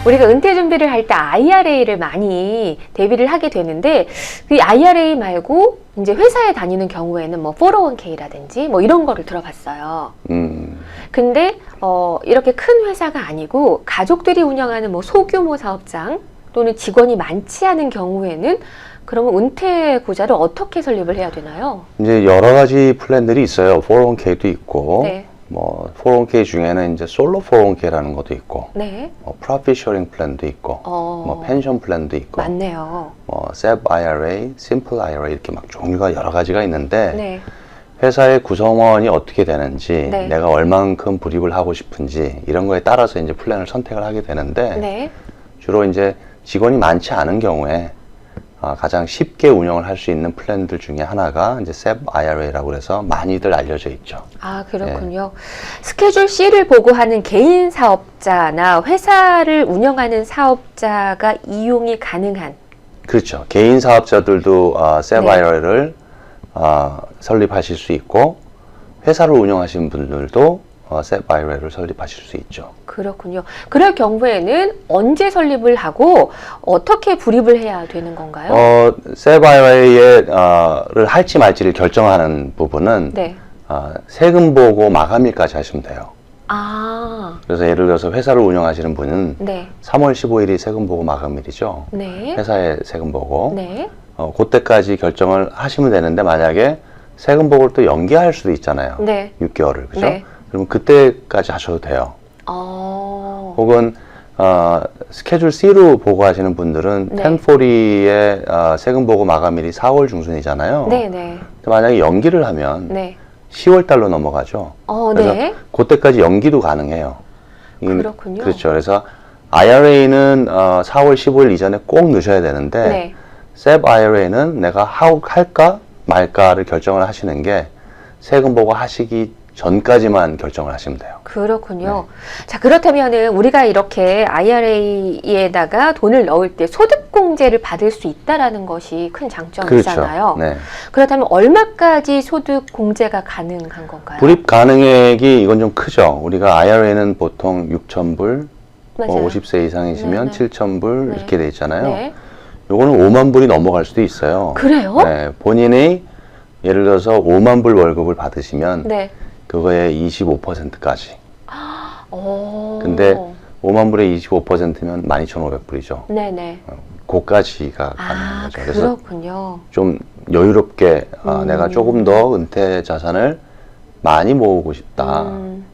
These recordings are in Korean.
우리가 은퇴 준비를 할 때 IRA를 많이 대비를 하게 되는데 그 IRA 말고 이제 회사에 다니는 경우에는 뭐 401k라든지 뭐 이런 거를 들어봤어요. 근데 이렇게 큰 회사가 아니고 가족들이 운영하는 뭐 소규모 사업장 또는 직원이 많지 않은 경우에는 그러면 은퇴 구자를 어떻게 설립을 해야 되나요? 이제 여러 가지 플랜들이 있어요. 401k도 있고, 네. 뭐 401k 중에는 이제 솔로 401k라는 것도 있고, 네. 뭐 프로핏 셔링 플랜도 있고, 뭐 펜션 플랜도 있고, 맞네요. 뭐 SEP IRA, 심플 IRA 이렇게 막 종류가 여러 가지가 있는데 네. 회사의 구성원이 어떻게 되는지, 네. 내가 얼만큼 불입을 하고 싶은지 이런 거에 따라서 이제 플랜을 선택을 하게 되는데 네. 주로 이제 직원이 많지 않은 경우에 가장 쉽게 운영을 할 수 있는 플랜들 중에 하나가 이제 SEP IRA라고 해서 많이들 알려져 있죠. 아, 그렇군요. 스케줄 C를 보고하는 개인 사업자나 회사를 운영하는 사업자가 이용이 가능한. 그렇죠. 개인 사업자들도 SEP 네. IRA를 설립하실 수 있고 회사를 운영하시는 분들도 SEP IRA를 설립하실 수 있죠. 그렇군요. 그럴 경우에는 언제 설립을 하고 어떻게 불입을 해야 되는 건가요? SEP IRA를 할지 말지를 결정하는 부분은 네. 세금 보고 마감일까지 하시면 돼요. 아, 그래서 예를 들어서 회사를 운영하시는 분은 네. 3월 15일이 세금 보고 마감일이죠. 네. 회사의 세금 보고. 네. 그때까지 결정을 하시면 되는데 만약에 세금 보고를 또 연기할 수도 있잖아요. 네. 6개월을. 그죠? 네. 그러면 그때까지 하셔도 돼요. 혹은 스케줄 C로 보고하시는 분들은 네. 1040의 세금 보고 마감일이 4월 중순이잖아요. 네, 네. 만약에 연기를 하면 네. 10월 달로 넘어가죠. 그래서 네. 그때까지 연기도 가능해요. 그렇군요. 그렇죠. 그래서 IRA는 4월 15일 이전에 꼭 넣으셔야 되는데 네. SEP IRA는 내가 할까 말까를 결정을 하시는 게 세금 보고 하시기 전까지만 결정을 하시면 돼요. 그렇군요. 자, 그렇다면은 우리가 이렇게 IRA에다가 돈을 넣을 때 소득공제를 받을 수 있다라는 것이 큰 장점이잖아요. 그렇죠. 네. 그렇다면 얼마까지 소득공제가 가능한 건가요? 불입 가능액이 이건 좀 크죠. 우리가 IRA는 보통 6,000불, 맞아요. 50세 이상이시면 네, 네. 7,000불 네. 이렇게 돼 있잖아요. 네. 요거는 5만 불이 넘어갈 수도 있어요. 그래요? 네, 본인이 예를 들어서 5만 불 월급을 받으시면 네. 그거의 25%까지. 오. 근데 5만 불에 25%면 12,500불이죠. 네네. 그까지가 가능한 거죠. 그래서 그렇군요. 좀 여유롭게 내가 조금 더 은퇴 자산을 많이 모으고 싶다.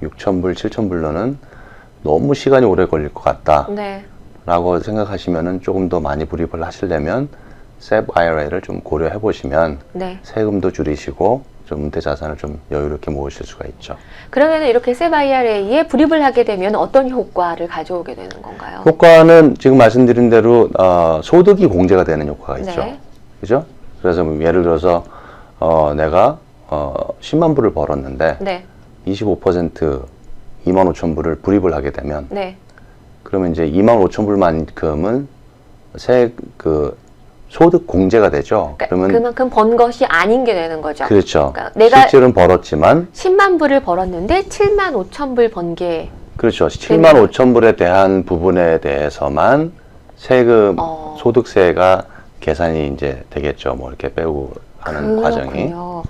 6,000불, 7,000불로는 너무 시간이 오래 걸릴 것 같다. 네. 라고 생각하시면은 조금 더 많이 불입을 하시려면 SEP IRA를 좀 고려해 보시면 네. 세금도 줄이시고 좀 은퇴 자산을 좀 여유롭게 모으실 수가 있죠. 그러면 이렇게 SEP IRA에 불입을 하게 되면 어떤 효과를 가져오게 되는 건가요? 효과는 지금 말씀드린 대로 소득이 공제가 되는 효과가 있죠. 네. 그죠? 그래서 예를 들어서 내가 10만 불을 벌었는데 네. 25% 25,000불을 불입을 하게 되면 네. 그러면 이제 25,000불만큼은 소득 공제가 되죠. 그러니까 그러면 그만큼 번 것이 아닌 게 되는 거죠. 그렇죠. 그러니까 내가 실질은 벌었지만 10만 불을 벌었는데 7만 5천 불 번 게 그렇죠. 7만 5천 불에 대한 부분에 대해서만 세금 소득세가 계산이 이제 되겠죠. 뭐 이렇게 빼고 하는 과정이. 그렇군요.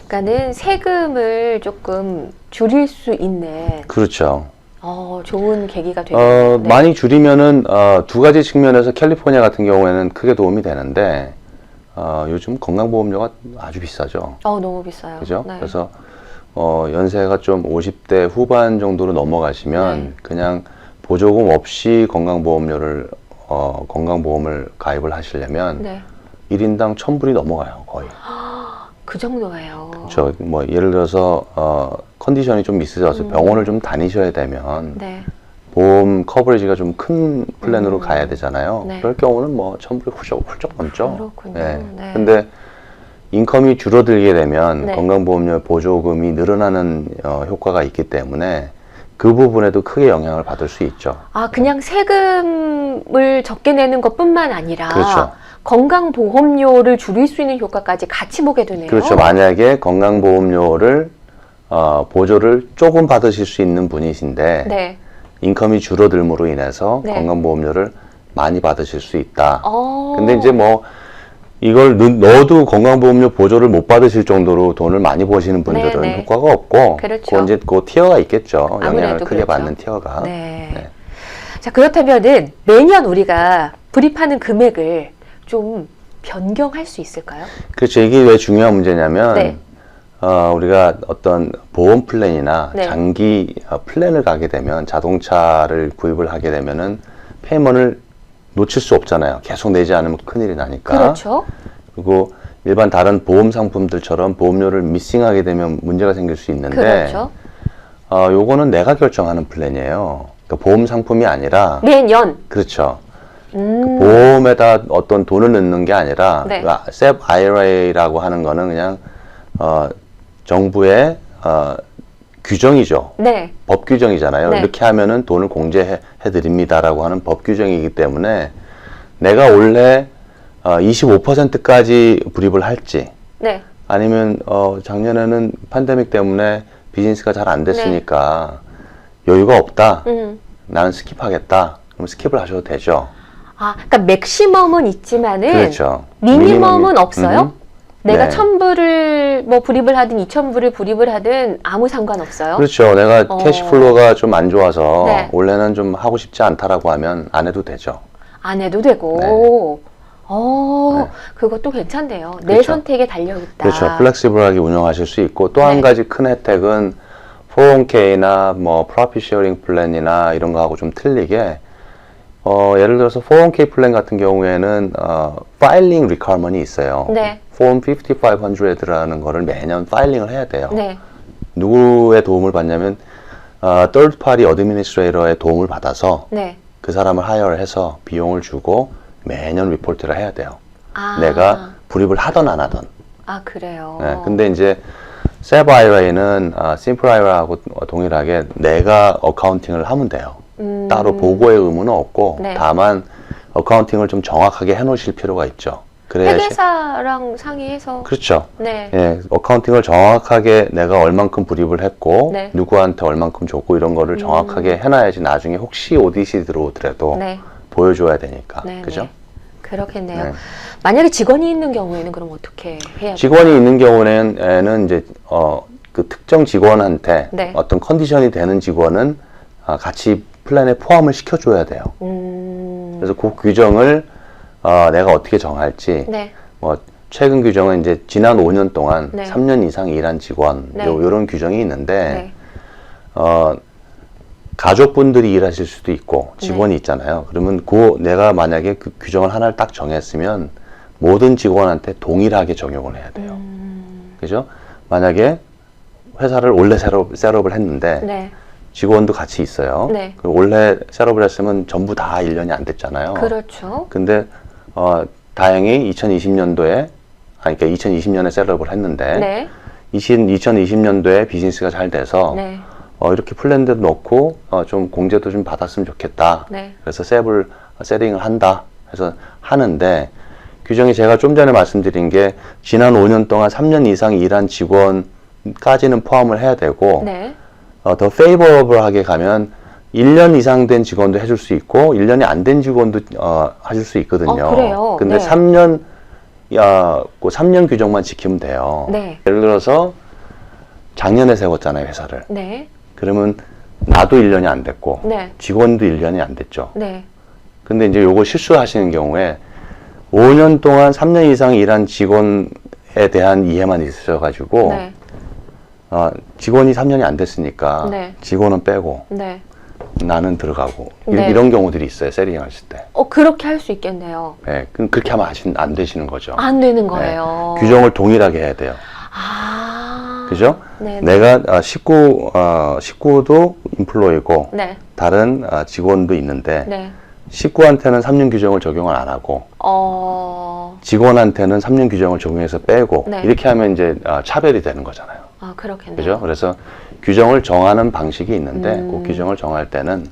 그러니까는 세금을 조금 줄일 수 있는 그렇죠. 좋은 계기가 되겠네요. 네. 많이 줄이면은 두 가지 측면에서 캘리포니아 같은 경우에는 크게 도움이 되는데 요즘 건강보험료가 아주 비싸죠. 너무 비싸요. 그죠? 네. 그래서 연세가 좀 50대 후반 정도로 넘어가시면 네. 그냥 보조금 없이 건강보험료를 건강보험을 가입을 하시려면 네. 1인당 1,000불이 넘어가요, 거의. 그 정도예요. 그렇죠. 뭐 예를 들어서 컨디션이 좀 있으셔서 병원을 좀 다니셔야 되면 네. 보험 커버리지가 좀 큰 플랜으로 가야 되잖아요. 네. 그럴 경우는 뭐 1,000불이 훌쩍 넘죠. 그렇군요. 네. 네. 근데 인컴이 줄어들게 되면 네. 건강보험료 보조금이 늘어나는 효과가 있기 때문에 그 부분에도 크게 영향을 받을 수 있죠. 그냥 세금을 적게 내는 것뿐만 아니라 그렇죠. 건강보험료를 줄일 수 있는 효과까지 같이 보게 되네요. 그렇죠. 만약에 건강보험료를 보조를 조금 받으실 수 있는 분이신데 네. 인컴이 줄어들므로 인해서 네. 건강보험료를 많이 받으실 수 있다. 어. 근데 이제 뭐 이걸 넣어도 건강보험료 보조를 못 받으실 정도로 돈을 많이 버시는 분들은 네, 네. 효과가 없고, 그렇죠. 그건 이제 그 티어가 있겠죠. 영향을 아무래도 크게 그렇죠. 받는 티어가. 네. 네. 자, 그렇다면은 매년 우리가 불입하는 금액을 좀 변경할 수 있을까요? 그렇죠. 이게 왜 중요한 문제냐면, 네. 우리가 어떤 보험 플랜이나 네. 장기 플랜을 가게 되면, 자동차를 구입을 하게 되면은 페이먼을 놓칠 수 없잖아요. 계속 내지 않으면 큰일이 나니까. 그렇죠. 그리고 일반 다른 보험 상품들처럼 보험료를 미싱하게 되면 문제가 생길 수 있는데, 그렇죠. 요거는 내가 결정하는 플랜이에요. 그러니까 보험 상품이 아니라, 매년. 그렇죠. 보험에다 어떤 돈을 넣는 게 아니라, 네. SEP IRA라고 하는 거는 그냥 정부의 규정이죠. 네. 법 규정이잖아요. 네. 이렇게 하면은 돈을 공제해 드립니다라고 하는 법 규정이기 때문에 내가 원래 25%까지 불입을 할지, 네. 아니면 작년에는 팬데믹 때문에 비즈니스가 잘 안 됐으니까 여유가 없다. 나는 스킵하겠다. 그럼 스킵을 하셔도 되죠. 아, 그러니까 맥시멈은 있지만은 그렇죠. 미니멈은 없어요? 내가 네. 1,000불을 뭐 불입을 하든 2,000불을 불입을 하든 아무 상관없어요? 그렇죠. 내가 캐시플로우가 좀 안 좋아서 네. 원래는 좀 하고 싶지 않다라고 하면 안 해도 되죠. 안 해도 되고. 그것도 괜찮네요. 내 그렇죠. 선택에 달려있다. 그렇죠. 플렉시블하게 운영하실 수 있고, 또 한 네. 가지 큰 혜택은 401k나 뭐 프로핏 쉐어링 플랜이나 이런 거하고 좀 틀리게, 예를 들어서 401k 플랜 같은 경우에는 파일링 리퀘어먼이 있어요. 네. 폼 5500라는 거를 매년 파일링을 해야 돼요. 네. 누구의 도움을 받냐면 third party administrator의 도움을 받아서 네. 그 사람을 하이어를 해서 비용을 주고 매년 리포트를 해야 돼요. 아. 내가 불입을 하던 안 하던. 아, 그래요. 네, 근데 이제 SEP IRA는 심플 IRA하고 동일하게 내가 어카운팅을 하면 돼요. 따로 보고의 의무는 없고, 네. 다만 어카운팅을 좀 정확하게 해놓으실 필요가 있죠. 그래야지. 회계사랑 상의해서. 그렇죠. 네. 예, 어카운팅을 정확하게 내가 얼만큼 불입을 했고, 네. 누구한테 얼만큼 줬고 이런 거를 정확하게 해놔야지 나중에 혹시 오디시 들어오더라도 네. 보여줘야 되니까. 네, 그죠? 네. 그렇겠네요. 네. 만약에 직원이 있는 경우에는 그럼 어떻게 해야 직원이 있는 경우에는 이제 그 특정 직원한테 네. 어떤 컨디션이 되는 직원은 같이 플랜에 포함을 시켜줘야 돼요. 그래서 그 규정을 내가 어떻게 정할지, 네. 뭐 최근 규정은 이제 지난 5년 동안 네. 3년 이상 일한 직원, 네. 요런 규정이 있는데, 네. 가족분들이 일하실 수도 있고 직원이 네. 있잖아요. 그러면 내가 만약에 그 규정을 하나를 딱 정했으면 모든 직원한테 동일하게 적용을 해야 돼요. 그죠? 만약에 회사를 원래 셋업을 했는데 네. 직원도 같이 있어요. 네. 원래 셋업을 했으면 전부 다 1년이 안 됐잖아요. 그렇죠. 근데 다행히 2020년도에 그러니까 2020년에 셋업을 했는데 네. 2020년도에 비즈니스가 잘 돼서 네. 이렇게 플랜도 넣고 좀 공제도 좀 받았으면 좋겠다. 네. 그래서 세팅을 한다. 해서 하는데, 규정이 제가 좀 전에 말씀드린 게 지난 5년 동안 3년 이상 일한 직원까지는 포함을 해야 되고, 네. 더 페이버러블하게 가면 1년 이상 된 직원도 해줄 수 있고 1년이 안 된 직원도 해줄 수 있거든요. 그래요? 근데 네. 3년 그 3년 규정만 지키면 돼요. 네. 예를 들어서 작년에 세웠잖아요, 회사를. 네. 그러면 나도 1년이 안 됐고 네. 직원도 1년이 안 됐죠. 네. 근데 이제 요거 실수하시는 경우에 5년 동안 3년 이상 일한 직원에 대한 이해만 있으셔가지고 네. 직원이 3년이 안 됐으니까 네. 직원은 빼고 네. 나는 들어가고 네. 이런 경우들이 있어요, 세팅 하실 때. 그렇게 할 수 있겠네요. 네, 그렇게 하면 안 되시는 거죠. 안 되는 거예요. 규정을 동일하게 해야 돼요. 그죠? 네. 내가 식구도 인플로이고 네. 다른 직원도 있는데 네. 식구한테는 3년 규정을 적용을 안 하고 직원한테는 3년 규정을 적용해서 빼고 네. 이렇게 하면 이제 차별이 되는 거잖아요. 그렇겠네요. 그죠? 그래서 규정을 정하는 방식이 있는데 그 규정을 정할 때는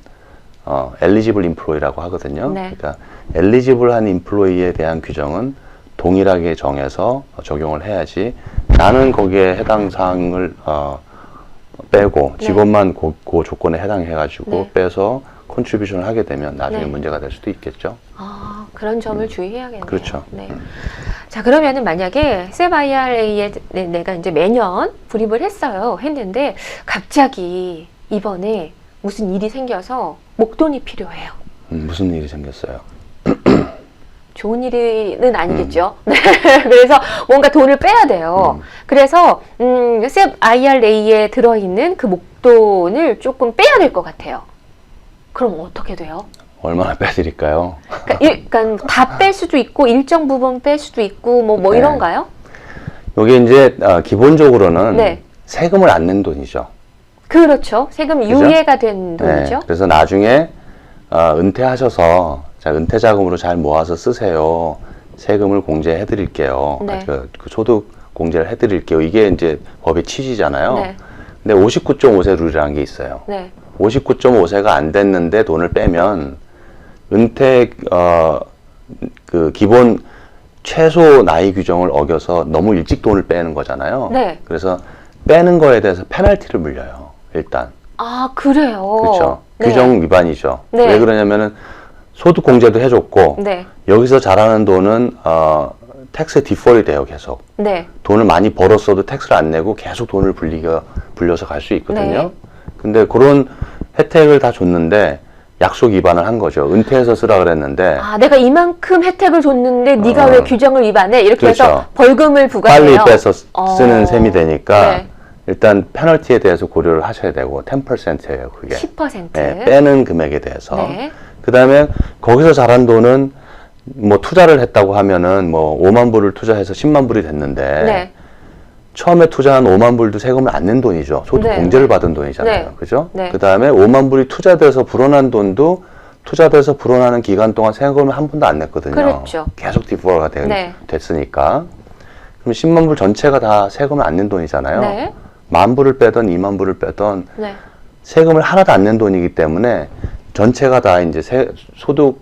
eligible employee라고 하거든요. 네. 그러니까 eligible한 employee에 대한 규정은 동일하게 정해서 적용을 해야지 나는 거기에 해당 사항을 빼고 네. 직원만 그 조건에 해당해가지고 네. 빼서 컨트리뷰션을 하게 되면 나중에 네. 문제가 될 수도 있겠죠. 아, 그런 점을 주의해야겠네요. 그렇죠. 네. 자, 그러면은 만약에 셉 IRA에 내가 이제 매년 불입을 했는데 갑자기 이번에 무슨 일이 생겨서 목돈이 필요해요. 무슨 일이 생겼어요? 좋은 일은 아니겠죠. 네. 그래서 뭔가 돈을 빼야 돼요. 그래서 셉 IRA에 들어있는 그 목돈을 조금 빼야 될 것 같아요. 그럼 어떻게 돼요? 얼마나 빼드릴까요? 그러니까 다 뺄 수도 있고 일정 부분 뺄 수도 있고 뭐 네. 이런가요? 여기 이제 기본적으로는 네. 세금을 안 낸 돈이죠. 그렇죠. 세금 그죠? 유예가 된 돈이죠. 네. 그래서 나중에 은퇴하셔서 자, 은퇴 자금으로 잘 모아서 쓰세요. 세금을 공제해 드릴게요. 네. 그 소득 공제를 해 드릴게요. 이게 이제 법의 취지잖아요. 네. 근데 59.5세 룰이라는 게 있어요. 네. 59.5세가 안 됐는데 돈을 빼면 은퇴 그 기본 최소 나이 규정을 어겨서 너무 일찍 돈을 빼는 거잖아요. 네. 그래서 빼는 거에 대해서 페널티를 물려요. 일단. 아, 그래요. 그렇죠. 네. 규정 위반이죠. 네. 왜 그러냐면은 소득 공제도 해줬고 네. 여기서 자라는 돈은 텍스 디펄이 돼요. 계속. 네. 돈을 많이 벌었어도 텍스를 안 내고 계속 돈을 불려서 갈 수 있거든요. 네. 근데 그런 혜택을 다 줬는데 약속 위반을 한 거죠. 은퇴해서 쓰라 그랬는데 아, 내가 이만큼 혜택을 줬는데 네가 왜 규정을 위반해? 이렇게 해서 그렇죠. 벌금을 부과해요. 빨리 빼서 쓰는 셈이 되니까 네. 일단 페널티에 대해서 고려를 하셔야 되고 10%예요. 그게. 10%. 네, 빼는 금액에 대해서. 네. 그다음에 거기서 자란 돈은 뭐 투자를 했다고 하면은 뭐 5만 불을 투자해서 10만 불이 됐는데 네. 처음에 투자한 5만 불도 세금을 안 낸 돈이죠. 소득 네. 공제를 받은 돈이잖아요. 네. 그죠? 네. 그다음에 5만 불이 투자돼서 불어난 돈도 투자돼서 불어나는 기간 동안 세금을 한 번도 안 냈거든요. 그렇죠. 계속 디퍼가 네. 됐으니까. 그럼 10만 불 전체가 다 세금을 안 낸 돈이잖아요. 네. 만 불을 빼던 2만 불을 빼던 네. 세금을 하나도 안 낸 돈이기 때문에 전체가 다 이제 소득세에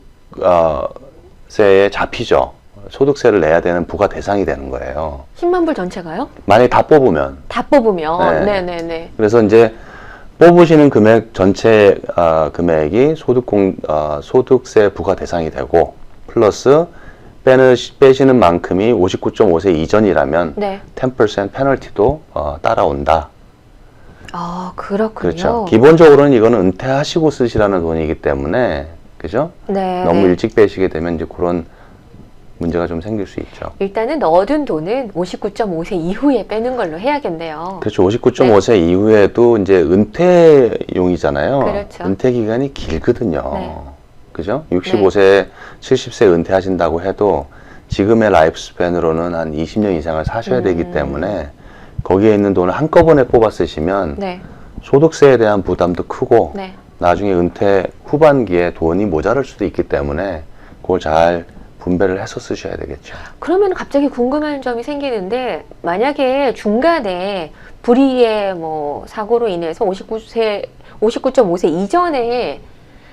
잡히죠. 소득세를 내야 되는 부과 대상이 되는 거예요. 10만 불 전체가요? 만약에 다 뽑으면. 다 뽑으면. 네. 네, 네, 네. 그래서 이제 뽑으시는 금액 전체 금액이 소득세 부과 대상이 되고 플러스 빼시는 만큼이 59.5세 이전이라면 네. 10% 페널티도 따라온다. 아, 그렇군요. 그렇죠. 기본적으로는 이거는 은퇴하시고 쓰시라는 돈이기 때문에 그죠? 네. 너무 일찍 빼시게 되면 이제 그런 문제가 좀 생길 수 있죠. 일단은 넣어둔 돈은 59.5세 이후에 빼는 걸로 해야겠네요. 그렇죠. 59.5세 이후에도 이제 은퇴용이잖아요. 그렇죠. 은퇴 기간이 길거든요. 네. 그죠? 65세, 70세 은퇴하신다고 해도 지금의 라이프 스팬으로는 한 20년 이상을 사셔야 되기 때문에 거기에 있는 돈을 한꺼번에 뽑아 쓰시면 네. 소득세에 대한 부담도 크고 네. 나중에 은퇴 후반기에 돈이 모자랄 수도 있기 때문에 그걸 잘 분배를 해서 쓰셔야 되겠죠. 그러면 갑자기 궁금한 점이 생기는데 만약에 중간에 불의의 뭐 사고로 인해서 59.5세 이전에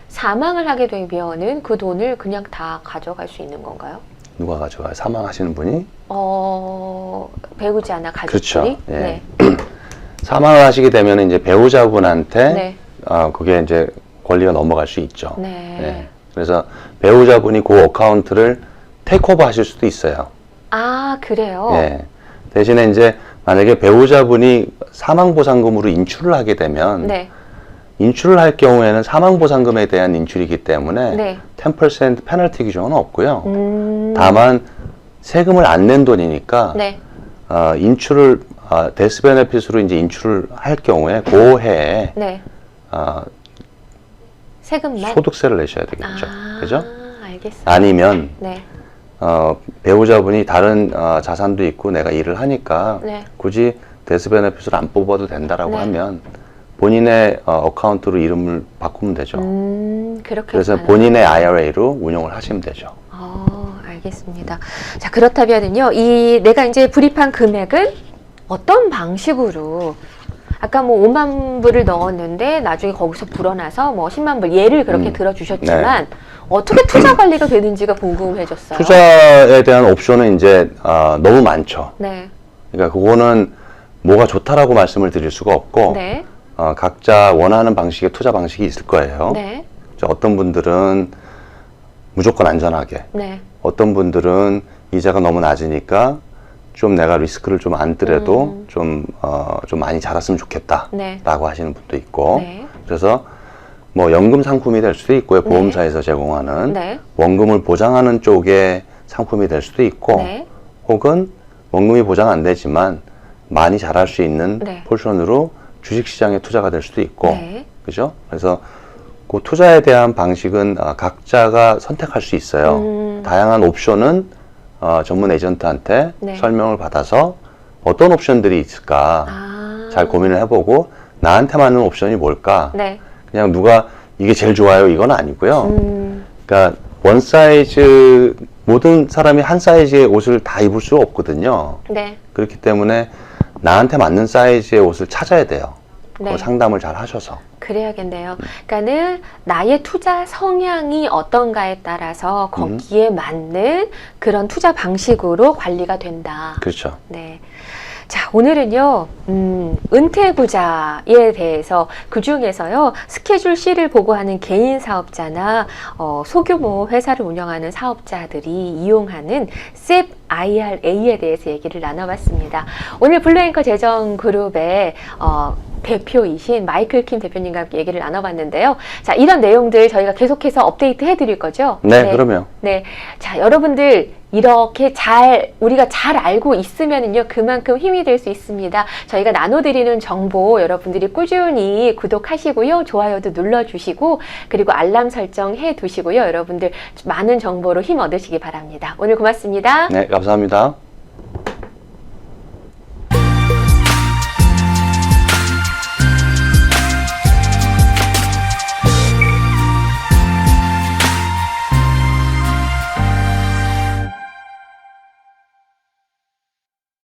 사망을 하게 되면은 그 돈을 그냥 다 가져갈 수 있는 건가요? 누가 가져가요? 사망하시는 분이? 배우자나 가족들이? 그렇죠. 예. 사망을 하시게 되면 이제 배우자분한테 네. 그게 이제 권리가 넘어갈 수 있죠. 네. 예. 그래서 배우자분이 그 어카운트를 테이크오버 하실 수도 있어요. 아, 그래요? 예. 대신에 이제 만약에 배우자분이 사망보상금으로 인출을 하게 되면 네. 인출을 할 경우에는 사망보상금에 대한 인출이기 때문에 네. 10% 페널티 규정은 없고요. 다만 다만 세금을 안 낸 돈이니까 네. 인출을 데스 베네핏으로 이제 인출을 할 경우에 그 해에 네. 세금만? 소득세를 내셔야 되겠죠. 그죠? 알겠습니다. 아니면 네. 배우자분이 다른 자산도 있고 내가 일을 하니까 네. 굳이 데스 베네핏을 안 뽑아도 된다라고 네. 하면 본인의 어카운트로 이름을 바꾸면 되죠. 그렇게 그래서 가능하군요. 본인의 IRA로 운용을 하시면 되죠. 알겠습니다. 자, 그렇다면은요, 내가 이제 불입한 금액은 어떤 방식으로, 아까 뭐 5만 불을 넣었는데 나중에 거기서 불어나서 뭐 10만 불, 예를 그렇게 들어주셨지만, 어떻게 투자 관리가 되는지가 궁금해졌어요. 투자에 대한 옵션은 이제 너무 많죠. 네. 그러니까 그거는 뭐가 좋다라고 말씀을 드릴 수가 없고 네. 각자 원하는 방식의 투자 방식이 있을 거예요. 네. 어떤 분들은 무조건 안전하게, 네. 어떤 분들은 이자가 너무 낮으니까 좀 내가 리스크를 좀 안더라도 좀 많이 자랐으면 좋겠다라고 네. 하시는 분도 있고, 네. 그래서 뭐 연금 상품이 될 수도 있고요. 보험사에서 제공하는 네. 원금을 보장하는 쪽의 상품이 될 수도 있고, 네. 혹은 원금이 보장 안 되지만 많이 자랄 수 있는 네. 포지션으로 주식시장에 투자가 될 수도 있고, 네. 그죠? 그래서 그 투자에 대한 방식은 각자가 선택할 수 있어요. 다양한 옵션은 전문 에이전트한테 네. 설명을 받아서 어떤 옵션들이 있을까 잘 고민을 해보고 나한테 맞는 옵션이 뭘까? 네. 그냥 누가 이게 제일 좋아요 이건 아니고요. 그러니까 원 사이즈 모든 사람이 한 사이즈의 옷을 다 입을 수 없거든요. 네. 그렇기 때문에 나한테 맞는 사이즈의 옷을 찾아야 돼요. 네. 그 상담을 잘 하셔서. 그래야겠네요. 그러니까는 나의 투자 성향이 어떤가에 따라서 거기에 맞는 그런 투자 방식으로 관리가 된다. 그렇죠. 네. 자, 오늘은요, 은퇴부자에 대해서 그 중에서요, 스케줄 C를 보고하는 개인 사업자나, 소규모 회사를 운영하는 사업자들이 이용하는 SEP IRA에 대해서 얘기를 나눠봤습니다. 오늘 블루앵커 재정그룹의, 대표이신 마이클 킴 대표님과 함께 얘기를 나눠봤는데요. 자, 이런 내용들 저희가 계속해서 업데이트 해드릴 거죠? 네, 그럼요. 네. 자, 여러분들 이렇게 우리가 잘 알고 있으면은요, 그만큼 힘이 될 수 있습니다. 저희가 나눠드리는 정보 여러분들이 꾸준히 구독하시고요, 좋아요도 눌러주시고, 그리고 알람 설정 해 두시고요, 여러분들 많은 정보로 힘 얻으시기 바랍니다. 오늘 고맙습니다. 네, 감사합니다.